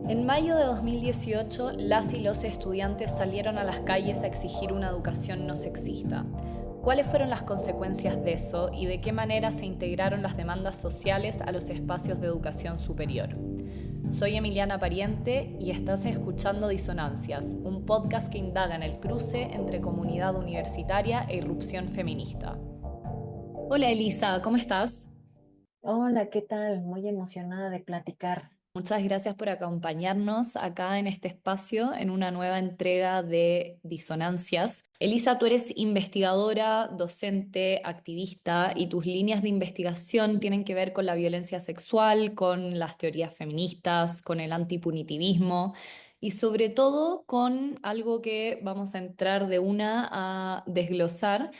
En mayo de 2018, las y los estudiantes salieron a las calles a exigir una educación no sexista. ¿Cuáles fueron las consecuencias de eso y de qué manera se integraron las demandas sociales a los espacios de educación superior? Soy Emiliana Pariente y estás escuchando Disonancias, un podcast que indaga en el cruce entre comunidad universitaria e irrupción feminista. Hola Elisa, ¿cómo estás? Hola, ¿qué tal? Muy emocionada de platicar. Muchas gracias por acompañarnos acá en este espacio, en una nueva entrega de Disonancias. Elisa, tú eres investigadora, docente, activista y tus líneas de investigación tienen que ver con la violencia sexual, con las teorías feministas, con el antipunitivismo y sobre todo con algo que vamos a entrar de una a desglosar,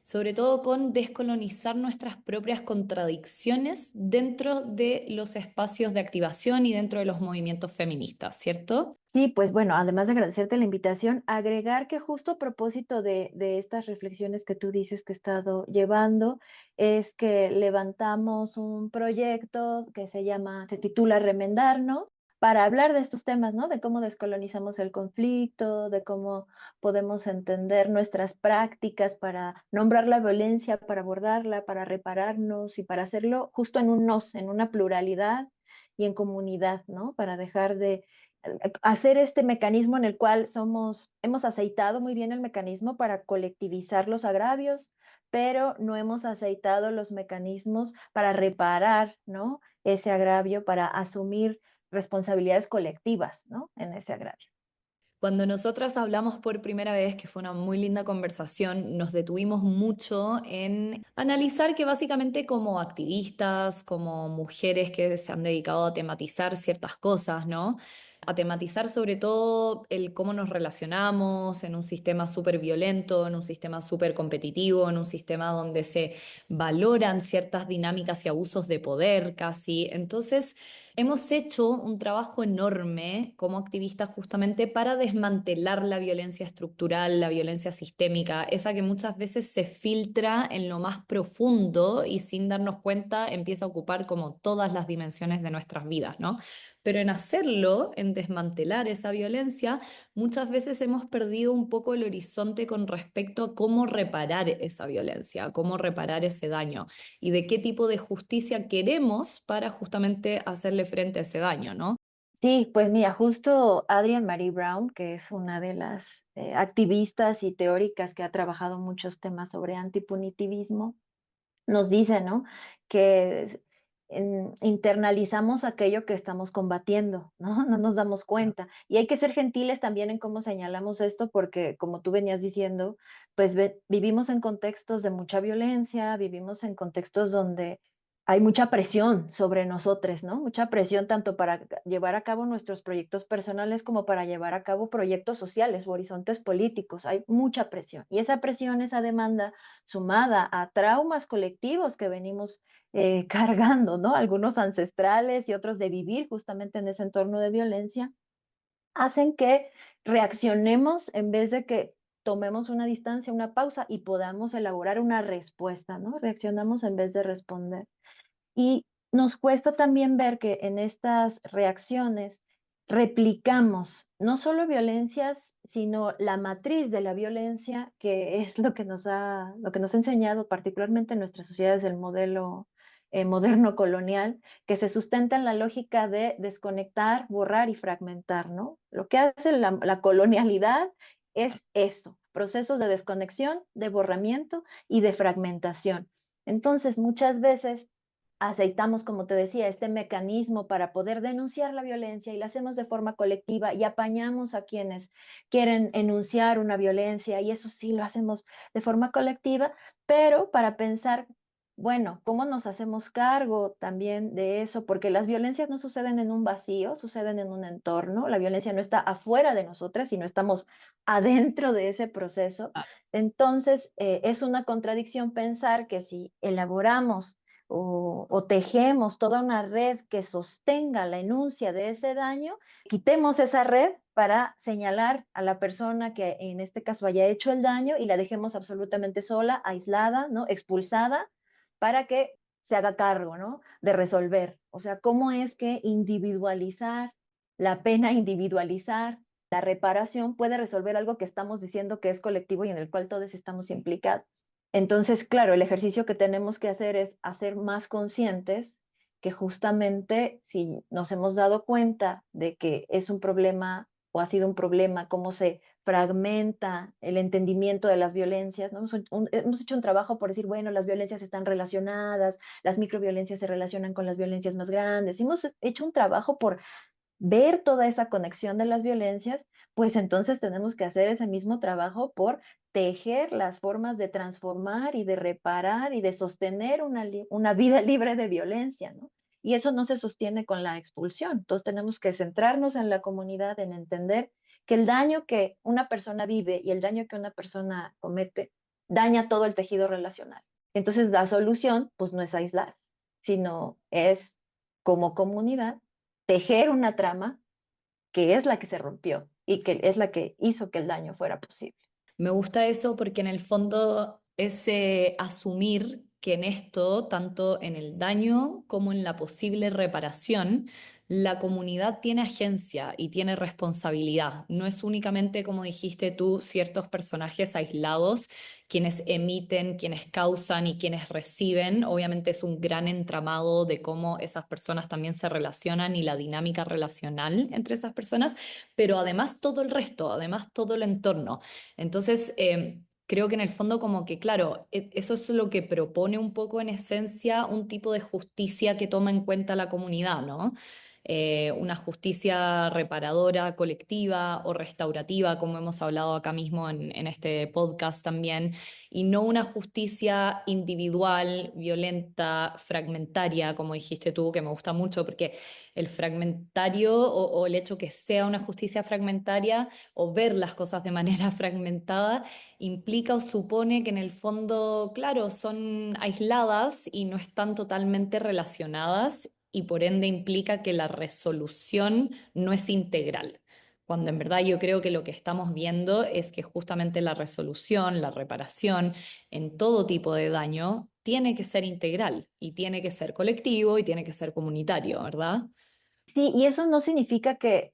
sobre todo con descolonizar nuestras propias contradicciones dentro de los espacios de activación y dentro de los movimientos feministas, ¿cierto? Sí, pues bueno, además de agradecerte la invitación, agregar que justo a propósito de estas reflexiones que tú dices que he estado llevando, es que levantamos un proyecto que se titula Remendarnos, para hablar de estos temas, ¿no? De cómo descolonizamos el conflicto, de cómo podemos entender nuestras prácticas para nombrar la violencia, para abordarla, para repararnos y para hacerlo justo en un nos, en una pluralidad y en comunidad, ¿no? Para dejar de hacer este mecanismo en el cual hemos aceitado muy bien el mecanismo para colectivizar los agravios, pero no hemos aceitado los mecanismos para reparar, ¿no? Ese agravio, para asumir responsabilidades colectivas, ¿no? En ese agravio. Cuando nosotras hablamos por primera vez, que fue una muy linda conversación, nos detuvimos mucho en analizar que básicamente como activistas, como mujeres que se han dedicado a tematizar ciertas cosas, ¿no? A tematizar sobre todo el cómo nos relacionamos en un sistema súper violento, en un sistema súper competitivo, en un sistema donde se valoran ciertas dinámicas y abusos de poder casi. Entonces, hemos hecho un trabajo enorme como activistas justamente para desmantelar la violencia estructural, la violencia sistémica, esa que muchas veces se filtra en lo más profundo y sin darnos cuenta empieza a ocupar como todas las dimensiones de nuestras vidas, ¿no? Pero en hacerlo, en desmantelar esa violencia, muchas veces hemos perdido un poco el horizonte con respecto a cómo reparar esa violencia, cómo reparar ese daño y de qué tipo de justicia queremos para justamente hacerle frente a ese daño, ¿no? Sí, pues mira, justo Adrienne Marie Brown, que es una de las activistas y teóricas que ha trabajado muchos temas sobre antipunitivismo, nos dice, ¿no? Que internalizamos aquello que estamos combatiendo, ¿no? No nos damos cuenta. Y hay que ser gentiles también en cómo señalamos esto, porque como tú venías diciendo, pues vivimos en contextos de mucha violencia, vivimos en contextos donde hay mucha presión sobre nosotros, ¿no? Mucha presión tanto para llevar a cabo nuestros proyectos personales como para llevar a cabo proyectos sociales o horizontes políticos. Hay mucha presión. Y esa presión, esa demanda sumada a traumas colectivos que venimos cargando, ¿no? Algunos ancestrales y otros de vivir justamente en ese entorno de violencia, hacen que reaccionemos en vez de que tomemos una distancia, una pausa y podamos elaborar una respuesta, ¿no? Reaccionamos en vez de responder. Y nos cuesta también ver que en estas reacciones replicamos no solo violencias, sino la matriz de la violencia, que es lo que nos ha enseñado particularmente en nuestras sociedades del modelo moderno colonial, que se sustenta en la lógica de desconectar, borrar y fragmentar, ¿no? Lo que hace la colonialidad es eso, procesos de desconexión, de borramiento y de fragmentación. Entonces, muchas veces aceitamos, como te decía, este mecanismo para poder denunciar la violencia y lo hacemos de forma colectiva y apañamos a quienes quieren enunciar una violencia y eso sí lo hacemos de forma colectiva, pero para pensar, bueno, ¿cómo nos hacemos cargo también de eso? Porque las violencias no suceden en un vacío, suceden en un entorno, la violencia no está afuera de nosotras, sino estamos adentro de ese proceso. Entonces, es una contradicción pensar que si elaboramos o tejemos toda una red que sostenga la enuncia de ese daño, quitemos esa red para señalar a la persona que en este caso haya hecho el daño y la dejemos absolutamente sola, aislada, ¿no? Expulsada, para que se haga cargo, ¿no? De resolver. O sea, ¿cómo es que individualizar la pena individualizar, la reparación puede resolver algo que estamos diciendo que es colectivo y en el cual todos estamos implicados. Entonces, claro, el ejercicio que tenemos que hacer es hacer más conscientes que justamente si nos hemos dado cuenta de que es un problema o ha sido un problema, cómo se fragmenta el entendimiento de las violencias, ¿no? Hemos hecho un trabajo por decir, bueno, las violencias están relacionadas, las microviolencias se relacionan con las violencias más grandes. Hemos hecho un trabajo por ver toda esa conexión de las violencias, pues entonces tenemos que hacer ese mismo trabajo por tejer las formas de transformar y de reparar y de sostener una vida libre de violencia, ¿no? Y eso no se sostiene con la expulsión. Entonces tenemos que centrarnos en la comunidad, en entender que el daño que una persona vive y el daño que una persona comete daña todo el tejido relacional. Entonces la solución, pues no es aislar, sino es como comunidad tejer una trama que es la que se rompió y que es la que hizo que el daño fuera posible. Me gusta eso porque en el fondo es asumir que en esto, tanto en el daño como en la posible reparación, la comunidad tiene agencia y tiene responsabilidad. No es únicamente, como dijiste tú, ciertos personajes aislados quienes emiten, quienes causan y quienes reciben. Obviamente es un gran entramado de cómo esas personas también se relacionan y la dinámica relacional entre esas personas, pero además todo el resto, además todo el entorno. Entonces, creo que en el fondo como que, claro, eso es lo que propone un poco en esencia un tipo de justicia que toma en cuenta la comunidad, ¿no? Una justicia reparadora, colectiva o restaurativa, como hemos hablado acá mismo en este podcast también, y no una justicia individual, violenta, fragmentaria, como dijiste tú, que me gusta mucho, porque el fragmentario o el hecho que sea una justicia fragmentaria o ver las cosas de manera fragmentada implica o supone que en el fondo, claro, son aisladas y no están totalmente relacionadas y por ende implica que la resolución no es integral. Cuando en verdad yo creo que lo que estamos viendo es que justamente la resolución, la reparación en todo tipo de daño tiene que ser integral y tiene que ser colectivo y tiene que ser comunitario, ¿verdad? Sí, y eso no significa que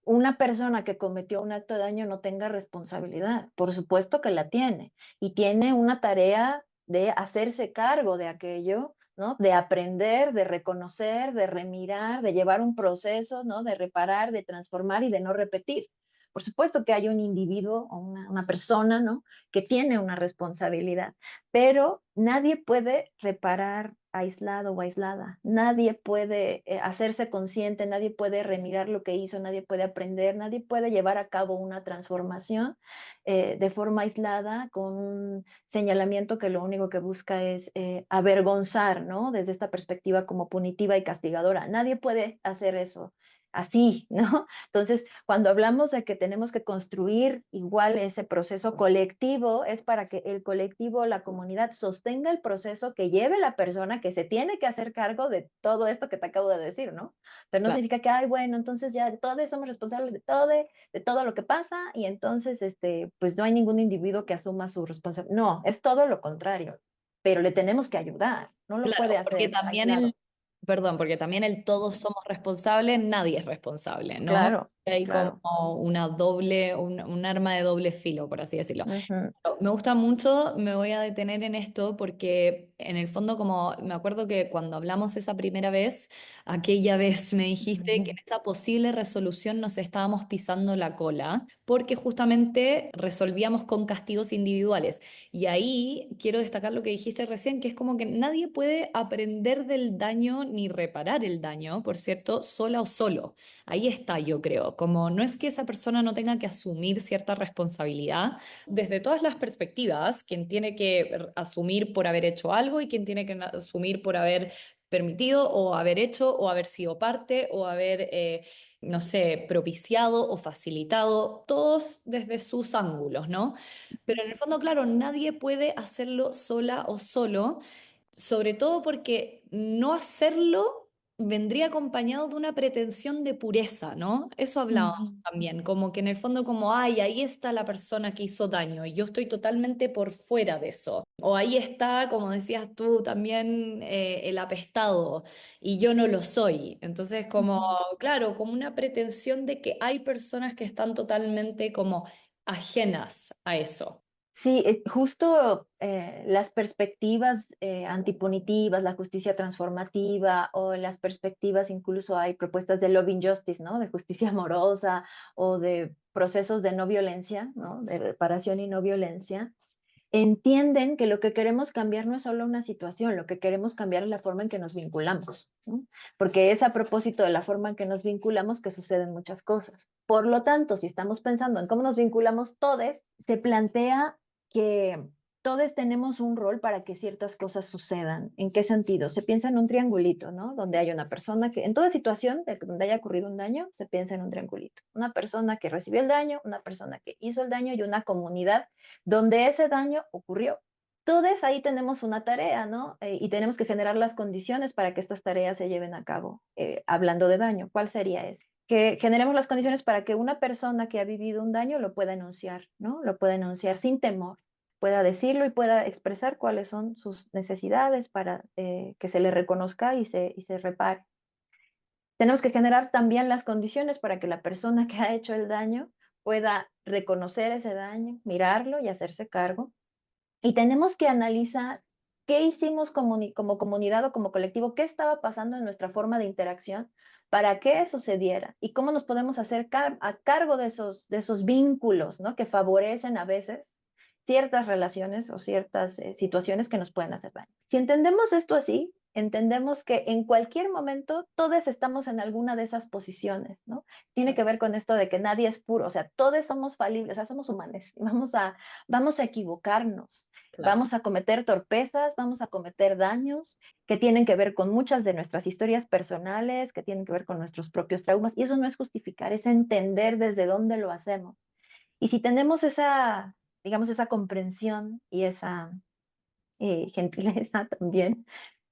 una persona que cometió un acto de daño no tenga responsabilidad. Por supuesto que la tiene y tiene una tarea de hacerse cargo de aquello, ¿no? De aprender, de reconocer, de remirar, de llevar un proceso, ¿no? De reparar, de transformar y de no repetir. Por supuesto que hay un individuo o una persona, ¿no? Que tiene una responsabilidad, pero nadie puede reparar aislado o aislada. Nadie puede hacerse consciente, nadie puede remirar lo que hizo, nadie puede aprender, nadie puede llevar a cabo una transformación de forma aislada con un señalamiento que lo único que busca es avergonzar, ¿no? Desde esta perspectiva como punitiva y castigadora. Nadie puede hacer eso así, ¿no? Entonces, cuando hablamos de que tenemos que construir igual ese proceso colectivo, es para que el colectivo, la comunidad, sostenga el proceso que lleve la persona que se tiene que hacer cargo de todo esto que te acabo de decir, ¿no? Pero no Claro. significa que, ay, bueno, entonces ya todos somos responsables de todo lo que pasa y entonces, pues no hay ningún individuo que asuma su responsabilidad. No, es todo lo contrario, pero le tenemos que ayudar, no lo puede Claro, porque hacer también aislado. perdón, porque también el todos somos responsables, nadie es responsable, ¿no? Claro, Hay como claro. una doble, un arma de doble filo, por así decirlo. Ujú. Me gusta mucho, me voy a detener en esto porque en el fondo como me acuerdo que cuando hablamos esa primera vez, aquella vez me dijiste que en esa posible resolución nos estábamos pisando la cola porque justamente resolvíamos con castigos individuales. Y ahí quiero destacar lo que dijiste recién, que es como que nadie puede aprender del daño ni reparar el daño, por cierto, sola o solo. Ahí está, yo creo, como no es que esa persona no tenga que asumir cierta responsabilidad desde todas las perspectivas, quien tiene que asumir por haber hecho algo y quien tiene que asumir por haber permitido o haber hecho o haber sido parte o haber, no sé, propiciado o facilitado, todos desde sus ángulos, ¿no? Pero en el fondo, claro, nadie puede hacerlo sola o solo, sobre todo porque no hacerlo vendría acompañado de una pretensión de pureza, ¿no? Eso hablábamos Ujú. también, como que en el fondo como, ay, ahí está la persona que hizo daño y yo estoy totalmente por fuera de eso. O ahí está, como decías tú, también el apestado y yo no lo soy. Entonces, como, Ujú. claro, como una pretensión de que hay personas que están totalmente como ajenas a eso. Sí, justo las perspectivas antipunitivas, la justicia transformativa o las perspectivas, incluso hay propuestas de love justice, ¿no? De justicia amorosa o de procesos de no violencia, ¿no? De reparación y no violencia, entienden que lo que queremos cambiar no es solo una situación, lo que queremos cambiar es la forma en que nos vinculamos, ¿no? Porque es a propósito de la forma en que nos vinculamos que suceden muchas cosas. Por lo tanto, si estamos pensando en cómo nos vinculamos todos, se plantea que todos tenemos un rol para que ciertas cosas sucedan. ¿En qué sentido? Se piensa en un triangulito, ¿no? Donde hay una persona que, en toda situación donde haya ocurrido un daño, se piensa en un triangulito. Una persona que recibió el daño, una persona que hizo el daño y una comunidad donde ese daño ocurrió. Todos ahí tenemos una tarea, ¿no? Y tenemos que generar las condiciones para que estas tareas se lleven a cabo. Hablando de daño, ¿cuál sería ese? Que generemos las condiciones para que una persona que ha vivido un daño lo pueda enunciar, ¿no? Lo pueda enunciar sin temor, pueda decirlo y pueda expresar cuáles son sus necesidades para que se le reconozca y se repare. Tenemos que generar también las condiciones para que la persona que ha hecho el daño pueda reconocer ese daño, mirarlo y hacerse cargo. Y tenemos que analizar qué hicimos como comunidad o como colectivo, qué estaba pasando en nuestra forma de interacción para que eso se diera y cómo nos podemos hacer a cargo de esos vínculos, ¿no? Que favorecen a veces ciertas relaciones o ciertas situaciones que nos pueden hacer daño. Si entendemos esto así, entendemos que en cualquier momento todos estamos en alguna de esas posiciones, ¿no? Tiene que ver con esto de que nadie es puro, o sea, todos somos falibles, o sea, somos humanos, vamos a equivocarnos, Claro. vamos a cometer torpezas, vamos a cometer daños que tienen que ver con muchas de nuestras historias personales, que tienen que ver con nuestros propios traumas, y eso no es justificar, es entender desde dónde lo hacemos. Y si tenemos esa, digamos, esa comprensión y esa gentileza también,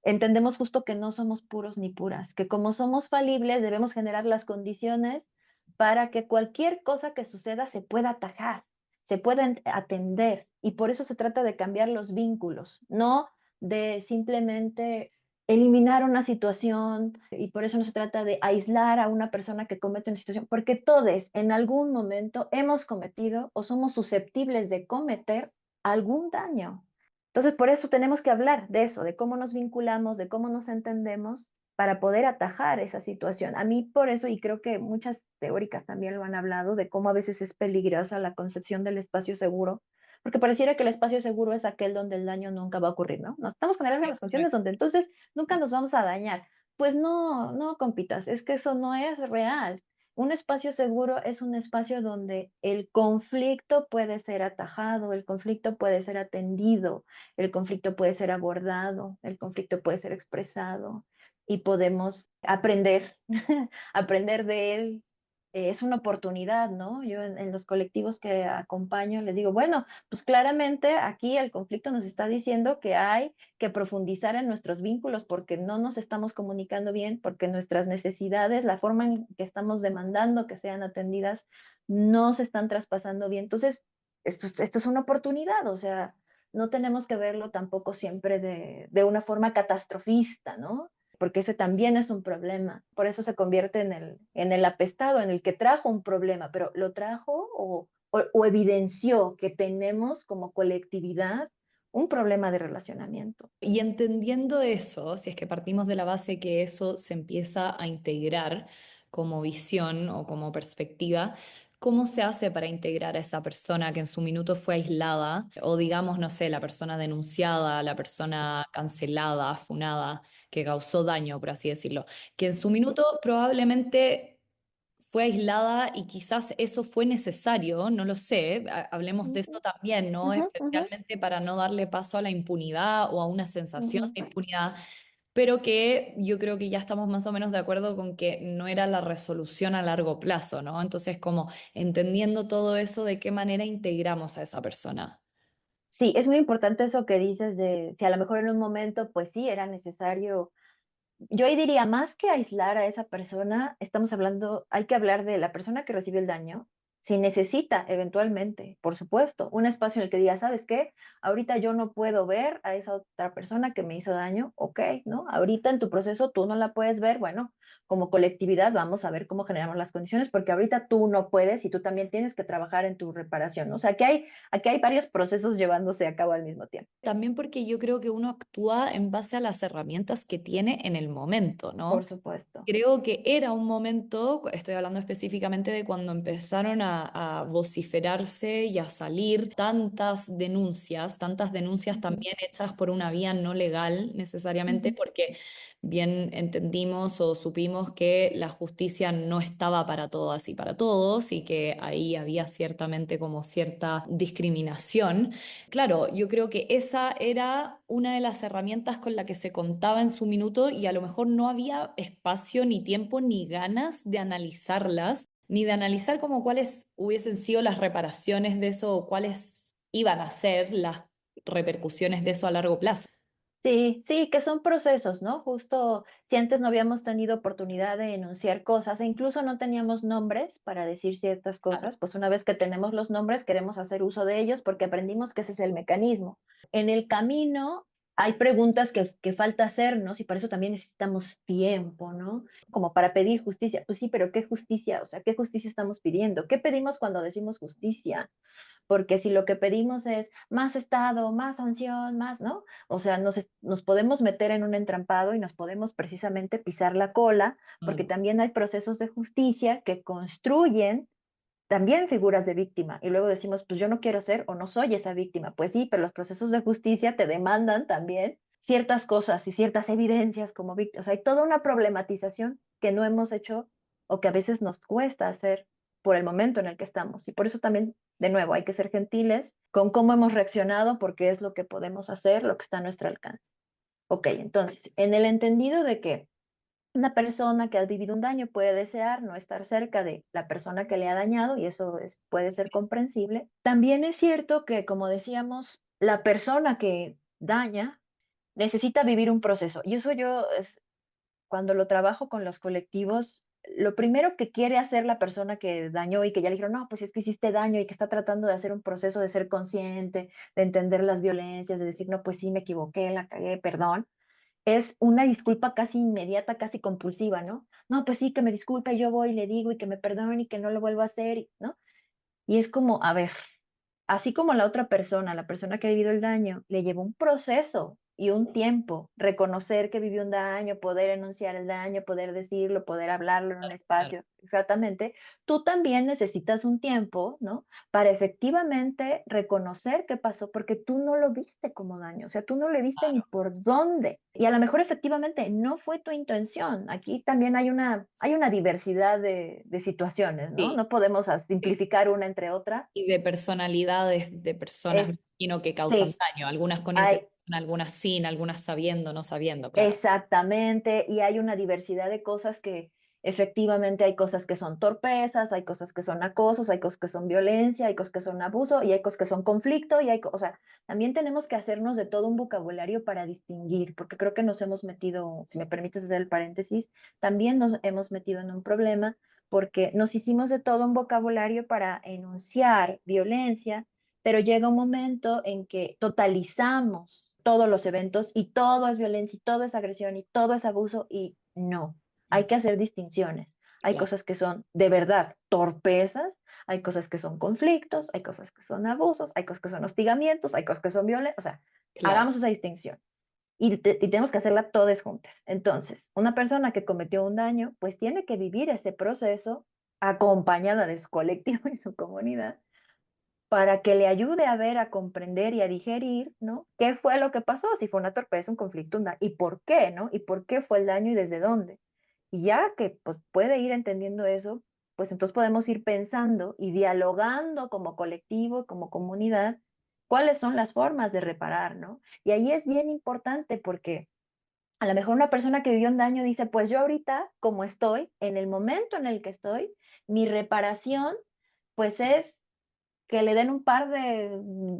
entendemos justo que no somos puros ni puras, que como somos falibles debemos generar las condiciones para que cualquier cosa que suceda se pueda atajar, se pueda atender. Y por eso se trata de cambiar los vínculos, no de simplemente eliminar una situación, y por eso no se trata de aislar a una persona que comete una situación, porque todos en algún momento hemos cometido o somos susceptibles de cometer algún daño. Entonces, por eso tenemos que hablar de eso, de cómo nos vinculamos, de cómo nos entendemos para poder atajar esa situación. A mí por eso, y creo que muchas teóricas también lo han hablado, de cómo a veces es peligrosa la concepción del espacio seguro, porque pareciera que el espacio seguro es aquel donde el daño nunca va a ocurrir, ¿no? No estamos generando las condiciones Exacto. donde entonces nunca nos vamos a dañar. Pues no, no, compitas, es que eso no es real. Un espacio seguro es un espacio donde el conflicto puede ser atajado, el conflicto puede ser atendido, el conflicto puede ser abordado, el conflicto puede ser expresado y podemos aprender, aprender de él. Es una oportunidad, ¿no? Yo en los colectivos que acompaño les digo, bueno, pues claramente aquí el conflicto nos está diciendo que hay que profundizar en nuestros vínculos porque no nos estamos comunicando bien, porque nuestras necesidades, la forma en que estamos demandando que sean atendidas, no se están traspasando bien. Entonces, esto es una oportunidad, o sea, no tenemos que verlo tampoco siempre de una forma catastrofista, ¿no? Porque ese también es un problema. Por eso se convierte en el apestado, en el que trajo un problema, pero lo trajo o evidenció que tenemos como colectividad un problema de relacionamiento. Y entendiendo eso, si es que partimos de la base que eso se empieza a integrar como visión o como perspectiva, ¿cómo se hace para integrar a esa persona que en su minuto fue aislada? O digamos, no sé, la persona denunciada, la persona cancelada, funada, que causó daño, por así decirlo, que en su minuto probablemente fue aislada y quizás eso fue necesario, no lo sé, hablemos de eso Ujú, también, ¿no? ujú, ujú, Especialmente para no darle paso a la impunidad o a una sensación ujú. de impunidad, pero que yo creo que ya estamos más o menos de acuerdo con que no era la resolución a largo plazo, ¿no? Entonces, como entendiendo todo eso, ¿de qué manera integramos a esa persona? Sí, es muy importante eso que dices de si a lo mejor en un momento, pues sí, era necesario yo ahí diría, más que aislar a esa persona, estamos hablando, hay que hablar de la persona que recibió el daño, si necesita eventualmente, por supuesto, un espacio en el que diga, ¿sabes qué? Ahorita yo no puedo ver a esa otra persona que me hizo daño, ok, ¿no? Ahorita en tu proceso tú no la puedes ver, bueno, como colectividad vamos a ver cómo generamos las condiciones, porque ahorita tú no puedes y tú también tienes que trabajar en tu reparación, ¿no? O sea, aquí hay varios procesos llevándose a cabo al mismo tiempo. También porque yo creo que uno actúa en base a las herramientas que tiene en el momento, ¿no? Por supuesto. Creo que era un momento, estoy hablando específicamente de cuando empezaron a vociferarse y a salir tantas denuncias Ujú, también hechas por una vía no legal necesariamente, ujú. porque bien entendimos o supimos que la justicia no estaba para todas y para todos y que ahí había ciertamente como cierta discriminación. Claro, yo creo que esa era una de las herramientas con la que se contaba en su minuto y a lo mejor no había espacio ni tiempo ni ganas de analizarlas, ni de analizar como cuáles hubiesen sido las reparaciones de eso o cuáles iban a ser las repercusiones de eso a largo plazo. Sí, sí, que son procesos, ¿no? Justo si antes no habíamos tenido oportunidad de enunciar cosas e incluso no teníamos nombres para decir ciertas Claro. cosas, pues una vez que tenemos los nombres queremos hacer uso de ellos porque aprendimos que ese es el mecanismo. En el camino hay preguntas que falta hacernos y para eso también necesitamos tiempo, ¿no? Como para pedir justicia. Pues sí, pero ¿qué justicia? O sea, ¿qué justicia estamos pidiendo? ¿Qué pedimos cuando decimos justicia? Porque si lo que pedimos es más Estado, más sanción, más, ¿no? O sea, nos podemos meter en un entrampado y nos podemos precisamente pisar la cola, porque Claro. también hay procesos de justicia que construyen también figuras de víctima. Y luego decimos, pues yo no quiero ser o no soy esa víctima. Pues sí, pero los procesos de justicia te demandan también ciertas cosas y ciertas evidencias como víctima. O sea, hay toda una problematización que no hemos hecho o que a veces nos cuesta hacer por el momento en el que estamos. Y por eso también, de nuevo, hay que ser gentiles con cómo hemos reaccionado, porque es lo que podemos hacer, lo que está a nuestro alcance. Ok, entonces, en el entendido de que una persona que ha vivido un daño puede desear no estar cerca de la persona que le ha dañado y eso puede ser comprensible. También es cierto que, como decíamos, la persona que daña necesita vivir un proceso. Y eso cuando lo trabajo con los colectivos, lo primero que quiere hacer la persona que dañó y que ya le dijeron, no, pues es que hiciste daño y que está tratando de hacer un proceso de ser consciente, de entender las violencias, de decir, no, pues sí, me equivoqué, la cagué, perdón, es una disculpa casi inmediata, casi compulsiva, ¿no? No, pues sí, que me disculpe, yo voy y le digo y que me perdone y que no lo vuelva a hacer, ¿no? Y es como, a ver, así como la otra persona, la persona que ha vivido el daño, le llevó un proceso y un tiempo reconocer que vivió un daño, poder enunciar el daño, poder decirlo, poder hablarlo en un Claro. espacio, exactamente, tú también necesitas un tiempo, ¿no? Para efectivamente reconocer qué pasó, porque tú no lo viste como daño, o sea, tú no le viste ni por dónde. Y a lo mejor efectivamente no fue tu intención. Aquí también hay una diversidad de situaciones, ¿no? Sí, No podemos sí. simplificar una entre otra. Y de personalidades de personas, me Es, imagino, que causan sí, daño, algunas con intención, hay algunas sin, algunas sabiendo, no sabiendo, claro. exactamente, y hay una diversidad de cosas que efectivamente hay cosas que son torpezas, hay cosas que son acosos, hay cosas que son violencia, hay cosas que son abuso y hay cosas que son conflicto o sea, también tenemos que hacernos de todo un vocabulario para distinguir, porque creo que nos hemos metido, si me permites hacer el paréntesis, también nos hemos metido en un problema porque nos hicimos de todo un vocabulario para enunciar violencia, pero llega un momento en que totalizamos todos los eventos y todo es violencia y todo es agresión y todo es abuso y no, hay que hacer distinciones. Hay Claro, cosas que son de verdad torpezas, hay cosas que son conflictos, hay cosas que son abusos, hay cosas que son hostigamientos, hay cosas que son violencia, o sea, claro. hagamos esa distinción y tenemos que hacerla todas juntas. Entonces, una persona que cometió un daño, pues tiene que vivir ese proceso acompañada de su colectivo y su comunidad para que le ayude a ver, a comprender y a digerir, ¿no? ¿Qué fue lo que pasó? Si fue una torpeza, un conflicto, y por qué, ¿no? Y por qué fue el daño y desde dónde. Y ya que pues, puede ir entendiendo eso, pues entonces podemos ir pensando y dialogando como colectivo, como comunidad, cuáles son las formas de reparar, ¿no? Y ahí es bien importante porque a lo mejor una persona que vivió un daño dice, pues yo ahorita, como estoy, en el momento en el que estoy, mi reparación, pues es que le den un par de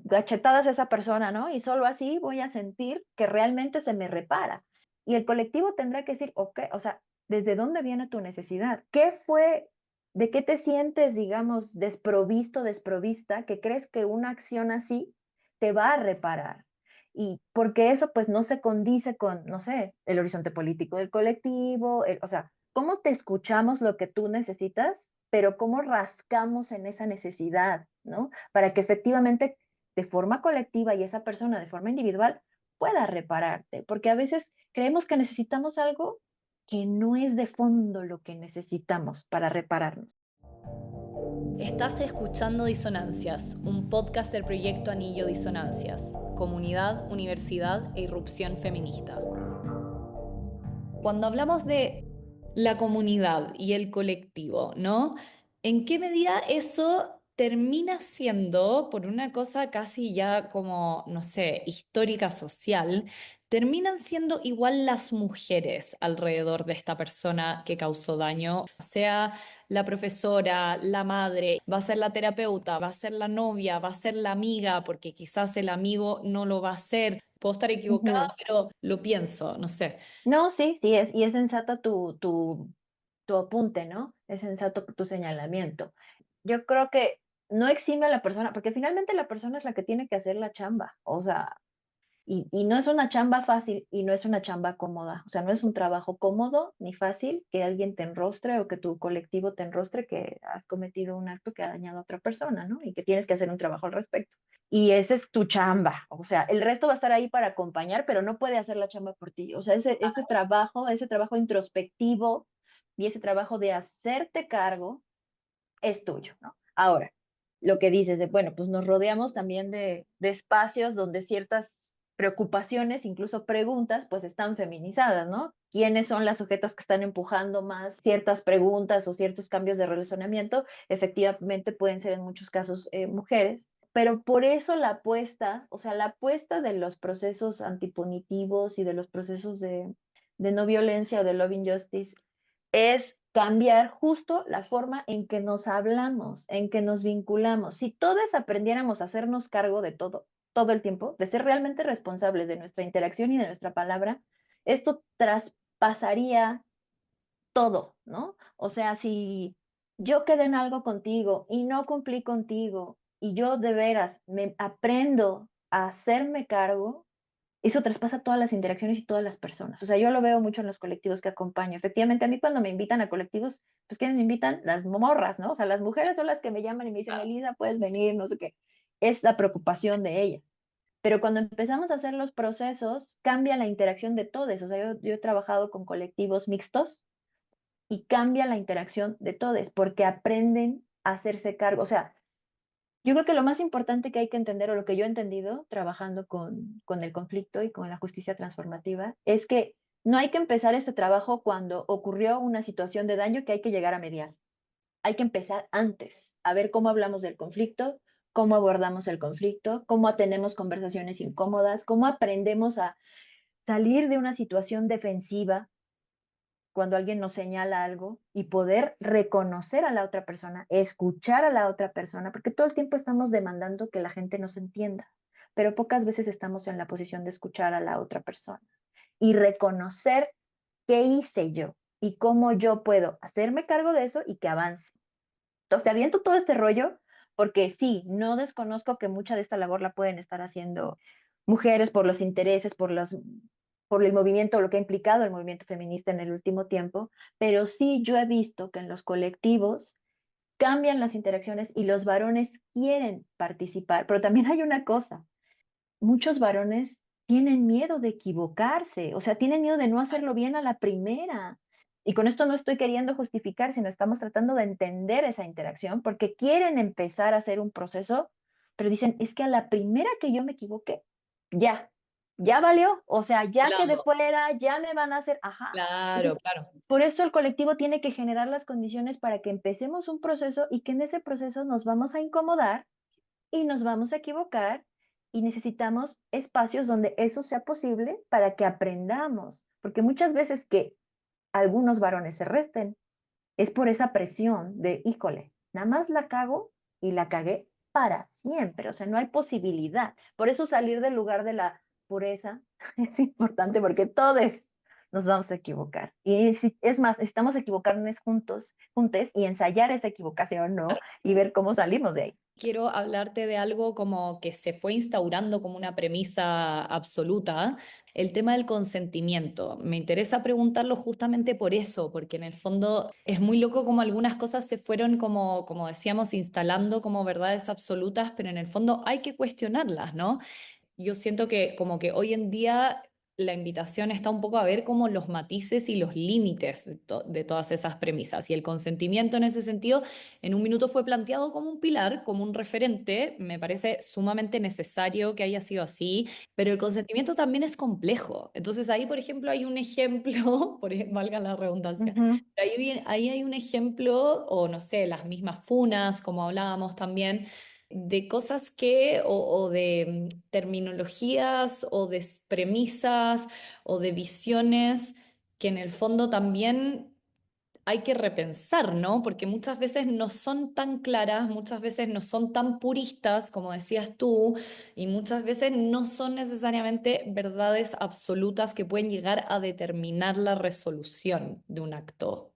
gachetadas a esa persona, ¿no? Y solo así voy a sentir que realmente se me repara. Y el colectivo tendrá que decir, ok, o sea, ¿desde dónde viene tu necesidad? ¿Qué fue, de qué te sientes, digamos, desprovisto, desprovista, que crees que una acción así te va a reparar? Y porque eso pues no se condice con, no sé, el horizonte político del colectivo, o sea, cómo te escuchamos lo que tú necesitas, pero cómo rascamos en esa necesidad, ¿no? Para que efectivamente de forma colectiva y esa persona de forma individual pueda repararte, porque a veces creemos que necesitamos algo que no es de fondo lo que necesitamos para repararnos. Estás escuchando Disonancias, un podcast del proyecto Anillo Disonancias, comunidad, universidad e irrupción feminista. Cuando hablamos de la comunidad y el colectivo, ¿no? ¿En qué medida eso termina siendo, por una cosa casi ya como, no sé, histórica social, terminan siendo igual las mujeres alrededor de esta persona que causó daño, sea la profesora, la madre, va a ser la terapeuta, va a ser la novia, va a ser la amiga, porque quizás el amigo no lo va a hacer? Puedo estar equivocada, Ujú. pero lo pienso, no sé. No, sí, sí, y es sensato tu apunte, ¿no? Es sensato tu señalamiento. Yo creo que no exime a la persona, porque finalmente la persona es la que tiene que hacer la chamba, o sea, y no es una chamba fácil y no es una chamba cómoda, o sea, no es un trabajo cómodo ni fácil que alguien te enrostre o que tu colectivo te enrostre que has cometido un acto que ha dañado a otra persona, ¿no? Y que tienes que hacer un trabajo al respecto. Y esa es tu chamba, o sea, el resto va a estar ahí para acompañar, pero no puede hacer la chamba por ti. O sea, ese trabajo introspectivo y ese trabajo de hacerte cargo es tuyo, ¿no? Ahora, lo que dices de, bueno, pues nos rodeamos también de espacios donde ciertas preocupaciones, incluso preguntas, pues están feminizadas, ¿no? ¿Quiénes son las sujetas que están empujando más ciertas preguntas o ciertos cambios de relacionamiento? Efectivamente pueden ser en muchos casos mujeres, pero por eso la apuesta, o sea, la apuesta de los procesos antipunitivos y de los procesos de no violencia o de love injustice es cambiar justo la forma en que nos hablamos, en que nos vinculamos. Si todos aprendiéramos a hacernos cargo de todo, todo el tiempo, de ser realmente responsables de nuestra interacción y de nuestra palabra, esto traspasaría todo, ¿no? O sea, si yo quedé en algo contigo y no cumplí contigo y yo de veras me aprendo a hacerme cargo, eso traspasa todas las interacciones y todas las personas. O sea, yo lo veo mucho en los colectivos que acompaño. Efectivamente, a mí cuando me invitan a colectivos, pues ¿quiénes me invitan? Las morras, ¿no? O sea, las mujeres son las que me llaman y me dicen, Elisa, puedes venir, no sé qué. Es la preocupación de ellas. Pero cuando empezamos a hacer los procesos, cambia la interacción de todos. O sea, yo he trabajado con colectivos mixtos y cambia la interacción de todos porque aprenden a hacerse cargo. O sea, yo creo que lo más importante que hay que entender, o lo que yo he entendido trabajando con el conflicto y con la justicia transformativa, es que no hay que empezar este trabajo cuando ocurrió una situación de daño que hay que llegar a mediar. Hay que empezar antes, a ver cómo hablamos del conflicto, cómo abordamos el conflicto, cómo tenemos conversaciones incómodas, cómo aprendemos a salir de una situación defensiva cuando alguien nos señala algo y poder reconocer a la otra persona, escuchar a la otra persona, porque todo el tiempo estamos demandando que la gente nos entienda, pero pocas veces estamos en la posición de escuchar a la otra persona y reconocer qué hice yo y cómo yo puedo hacerme cargo de eso y que avance. Entonces, te aviento todo este rollo porque sí, no desconozco que mucha de esta labor la pueden estar haciendo mujeres por los intereses, por el movimiento, lo que ha implicado el movimiento feminista en el último tiempo, pero sí yo he visto que en los colectivos cambian las interacciones y los varones quieren participar, pero también hay una cosa, muchos varones tienen miedo de equivocarse, o sea, tienen miedo de no hacerlo bien a la primera. Y con esto no estoy queriendo justificar, sino estamos tratando de entender esa interacción porque quieren empezar a hacer un proceso, pero dicen, es que a la primera que yo me equivoque, ya, ya valió, o sea, ya quedé Hablando. fuera, ya me van a hacer, ajá. Claro, Entonces, claro. por eso el colectivo tiene que generar las condiciones para que empecemos un proceso y que en ese proceso nos vamos a incomodar y nos vamos a equivocar y necesitamos espacios donde eso sea posible para que aprendamos, porque muchas veces que algunos varones se resten es por esa presión de, híjole, nada más la cago y la cagué para siempre, o sea, no hay posibilidad. Por eso salir del lugar de la pureza es importante porque todos nos vamos a equivocar. Y es más, necesitamos equivocarnos juntos y ensayar esa equivocación, ¿no? Y ver cómo salimos de ahí. Quiero hablarte de algo como que se fue instaurando como una premisa absoluta, el tema del consentimiento. Me interesa preguntarlo justamente por eso, porque en el fondo es muy loco como algunas cosas se fueron como decíamos, instalando como verdades absolutas, pero en el fondo hay que cuestionarlas, ¿no? Yo siento que como que hoy en día la invitación está un poco a ver como los matices y los límites de todas esas premisas. Y el consentimiento en ese sentido, en un minuto fue planteado como un pilar, como un referente. Me parece sumamente necesario que haya sido así, pero el consentimiento también es complejo. Entonces ahí, por ejemplo, hay un ejemplo, valga la redundancia, Ujú, ahí hay un ejemplo, o no sé, las mismas funas, como hablábamos también de cosas o de terminologías, o de premisas, o de visiones que en el fondo también hay que repensar, ¿no? Porque muchas veces no son tan claras, muchas veces no son tan puristas, como decías tú, y muchas veces no son necesariamente verdades absolutas que pueden llegar a determinar la resolución de un acto.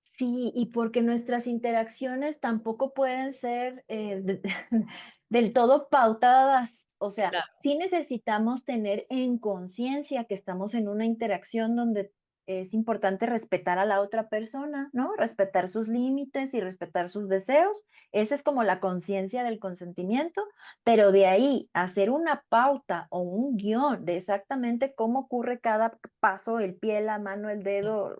sí, y porque nuestras interacciones tampoco pueden ser del todo pautadas. O sea, Claro, sí necesitamos tener en conciencia que estamos en una interacción donde es importante respetar a la otra persona, ¿no? Respetar sus límites y respetar sus deseos. Esa es como la conciencia del consentimiento, pero de ahí hacer una pauta o un guión de exactamente cómo ocurre cada paso, el pie, la mano, el dedo,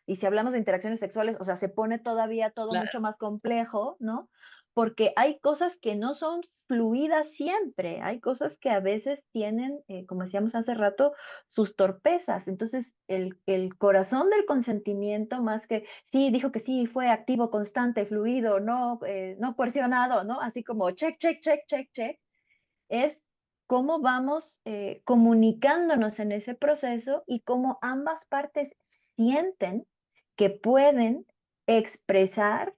y si hablamos de interacciones sexuales, o sea, se pone todavía todo mucho claro, más complejo, ¿no? Porque hay cosas que no son fluidas siempre, hay cosas que a veces tienen, como decíamos hace rato, sus torpezas. Entonces, el corazón del consentimiento, más que, sí, dijo que sí, fue activo, constante, fluido, no, no coercionado, ¿no? Así como check, check, check, check, check, es cómo vamos comunicándonos en ese proceso y cómo ambas partes sienten que pueden expresar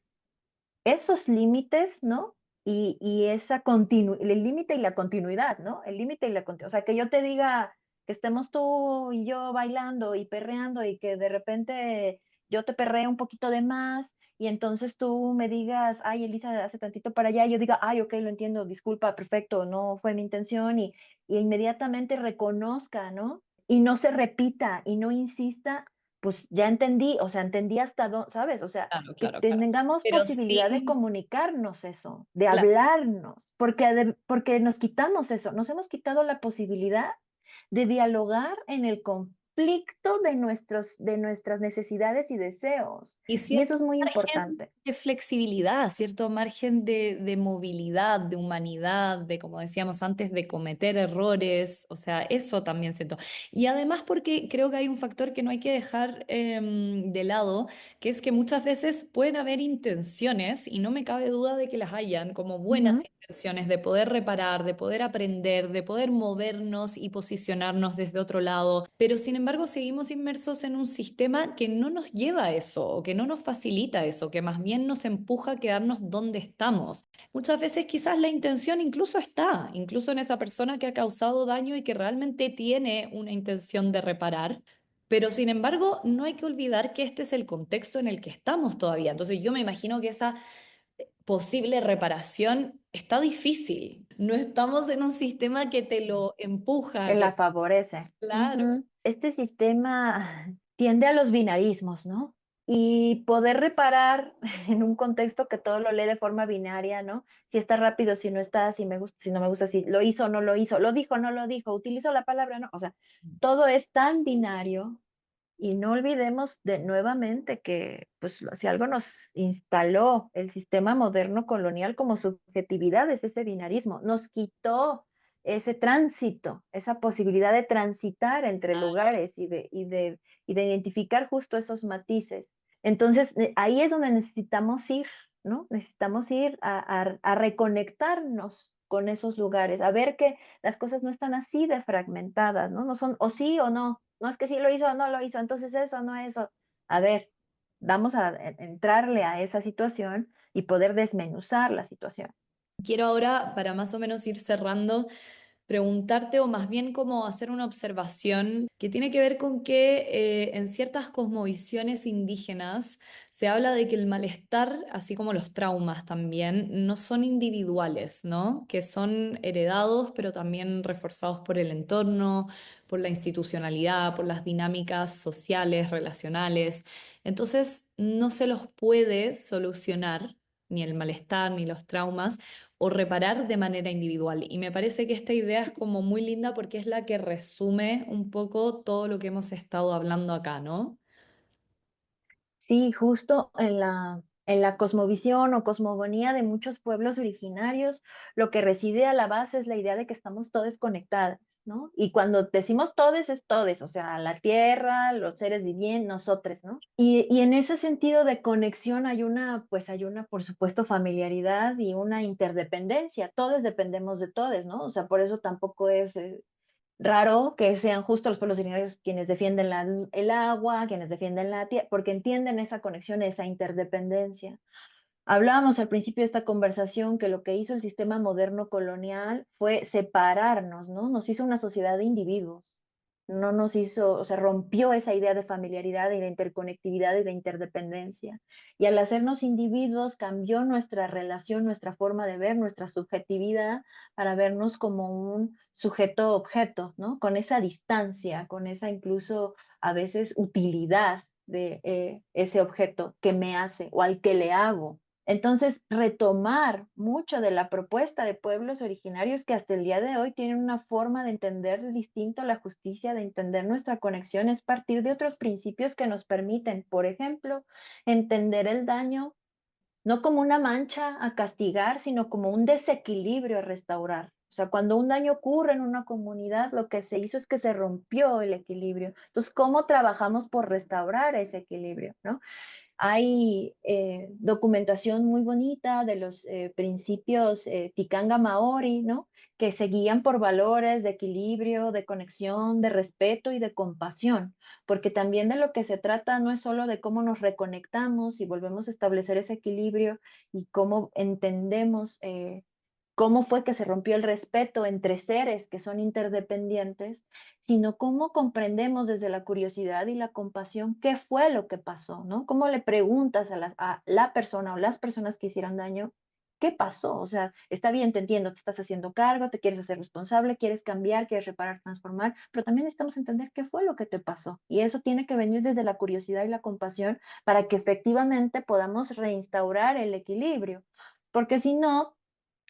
esos límites, ¿no? Y esa el límite y la continuidad, ¿no? El límite y la continuidad. O sea, que yo te diga que estemos tú y yo bailando y perreando y que de repente yo te perree un poquito de más y entonces tú me digas, ay, Elisa, hace tantito para allá, y yo diga, ay, ok, lo entiendo, disculpa, perfecto, no fue mi intención, y inmediatamente reconozca, ¿no? Y no se repita y no insista, pues ya entendí, o sea, entendí hasta dónde, ¿sabes? O sea, claro, que claro, claro. tengamos Pero posibilidad de sin, comunicarnos eso, de claro. hablarnos, porque nos quitamos eso, nos hemos quitado la posibilidad de dialogar en el conflicto de nuestras necesidades y deseos. Y Y eso cierto es muy margen importante. de flexibilidad, cierto margen de movilidad, de humanidad, de, como decíamos antes, de cometer errores, o sea, eso también siento. Y además porque creo que hay un factor que no hay que dejar de lado, que es que muchas veces pueden haber intenciones, y no me cabe duda de que las hayan, como buenas Ujú. intenciones de poder reparar, de poder aprender, de poder movernos y posicionarnos desde otro lado, pero sin embargo seguimos inmersos en un sistema que no nos lleva a eso, o que no nos facilita eso, que más bien nos empuja a quedarnos donde estamos. Muchas veces quizás la intención incluso está, incluso en esa persona que ha causado daño y que realmente tiene una intención de reparar. Pero sin embargo, no hay que olvidar que este es el contexto en el que estamos todavía. Entonces yo me imagino que esa posible reparación está difícil. No estamos en un sistema que te lo empuja, Que la que favorece. claro, Ujú. Este sistema tiende a los binarismos, ¿no? Y poder reparar en un contexto que todo lo lee de forma binaria, ¿no? Si está rápido, si no está, si me gusta, si no me gusta, si lo hizo o no lo hizo, lo dijo o no lo dijo, utilizó la palabra, ¿no? O sea, todo es tan binario. Y no olvidemos de nuevamente que, pues, si algo nos instaló el sistema moderno colonial como subjetividad es ese binarismo, nos quitó ese tránsito, esa posibilidad de transitar entre lugares y de identificar justo esos matices. Entonces, ahí es donde necesitamos ir, ¿no? Necesitamos ir a reconectarnos con esos lugares, a ver que las cosas no están así de fragmentadas, ¿no? No son o sí o no. No es que sí lo hizo o no lo hizo, entonces eso, no eso. A ver, vamos a entrarle a esa situación y poder desmenuzar la situación. quiero ahora, para más o menos ir cerrando, preguntarte o más bien como hacer una observación que tiene que ver con que en ciertas cosmovisiones indígenas se habla de que el malestar, así como los traumas también, no son individuales, ¿no? Que son heredados, pero también reforzados por el entorno, por la institucionalidad, por las dinámicas sociales, relacionales. Entonces, no se los puede solucionar, ni el malestar, ni los traumas, o reparar de manera individual. Y me parece que esta idea es como muy linda porque es la que resume un poco todo lo que hemos estado hablando acá, ¿no? Sí, justo en la cosmovisión o cosmogonía de muchos pueblos originarios, lo que reside a la base es la idea de que estamos todos conectados, ¿no? Y cuando decimos todes, es todes, o sea, la tierra, los seres vivientes, nosotros, ¿no? Y en ese sentido de conexión pues hay una, por supuesto, familiaridad y una interdependencia. Todos dependemos de todos, ¿no? O sea, por eso tampoco es raro que sean justo los pueblos originarios quienes defienden el agua, quienes defienden la tierra, porque entienden esa conexión, esa interdependencia. Hablábamos al principio de esta conversación que lo que hizo el sistema moderno colonial fue separarnos, ¿no? Nos hizo una sociedad de individuos, no nos hizo, o sea, rompió esa idea de familiaridad y de interconectividad y de interdependencia. Y al hacernos individuos cambió nuestra relación, nuestra forma de ver, nuestra subjetividad para vernos como un sujeto-objeto, ¿no? Con esa distancia, con esa incluso a veces utilidad de ese objeto que me hace o al que le hago. Entonces, retomar mucho de la propuesta de pueblos originarios que hasta el día de hoy tienen una forma de entender distinto la justicia, de entender nuestra conexión, es partir de otros principios que nos permiten, por ejemplo, entender el daño no como una mancha a castigar, sino como un desequilibrio a restaurar. O sea, cuando un daño ocurre en una comunidad, lo que se hizo es que se rompió el equilibrio. Entonces, ¿cómo trabajamos por restaurar ese equilibrio? ¿No? Hay documentación muy bonita de los principios Tikanga Maori, ¿no? Que se guían por valores de equilibrio, de conexión, de respeto y de compasión, porque también de lo que se trata no es solo de cómo nos reconectamos y volvemos a establecer ese equilibrio y cómo entendemos cómo fue que se rompió el respeto entre seres que son interdependientes, sino cómo comprendemos desde la curiosidad y la compasión qué fue lo que pasó, ¿no? ¿Cómo le preguntas a la persona o las personas que hicieron daño? ¿Qué pasó? O sea, está bien, te entiendo, te estás haciendo cargo, te quieres hacer responsable, quieres cambiar, quieres reparar, transformar, pero también necesitamos entender qué fue lo que te pasó. Y eso tiene que venir desde la curiosidad y la compasión para que efectivamente podamos reinstaurar el equilibrio. Porque si no,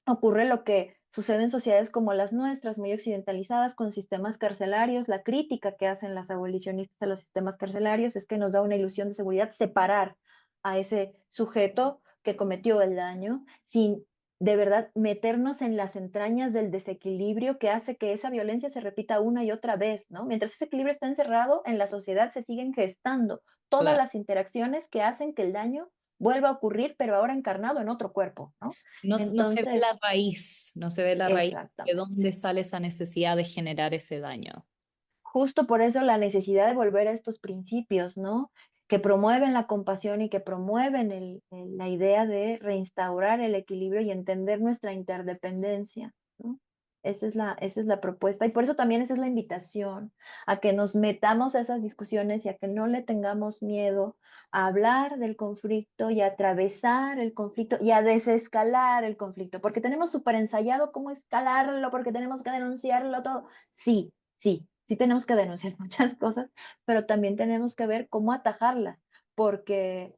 ocurre lo que sucede en sociedades como las nuestras, muy occidentalizadas, con sistemas carcelarios. La crítica que hacen las abolicionistas a los sistemas carcelarios es que nos da una ilusión de seguridad separar a ese sujeto que cometió el daño sin de verdad meternos en las entrañas del desequilibrio que hace que esa violencia se repita una y otra vez, ¿no? Mientras ese equilibrio está encerrado en la sociedad, se siguen gestando todas Claro. las interacciones que hacen que el daño vuelva a ocurrir, pero ahora encarnado en otro cuerpo, ¿no? No se ve Entonces, la raíz, no se ve la raíz de exactamente. dónde sale esa necesidad de generar ese daño. Justo por eso la necesidad de volver a estos principios, ¿no? Que promueven la compasión y que promueven la idea de reinstaurar el equilibrio y entender nuestra interdependencia, ¿no? Esa es la propuesta y por eso también esa es la invitación a que nos metamos a esas discusiones y a que no le tengamos miedo a hablar del conflicto y a atravesar el conflicto y a desescalar el conflicto, porque tenemos súper ensayado cómo escalarlo, porque tenemos que denunciarlo todo. Sí, sí, sí tenemos que denunciar muchas cosas, pero también tenemos que ver cómo atajarlas, porque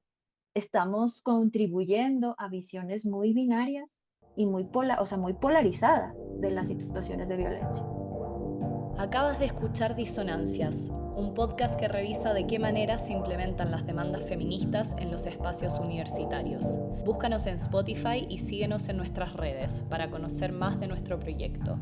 estamos contribuyendo a visiones muy binarias y o sea, muy polarizadas de las situaciones de violencia. Acabas de escuchar Disonancias, un podcast que revisa de qué manera se implementan las demandas feministas en los espacios universitarios. Búscanos en Spotify y síguenos en nuestras redes para conocer más de nuestro proyecto.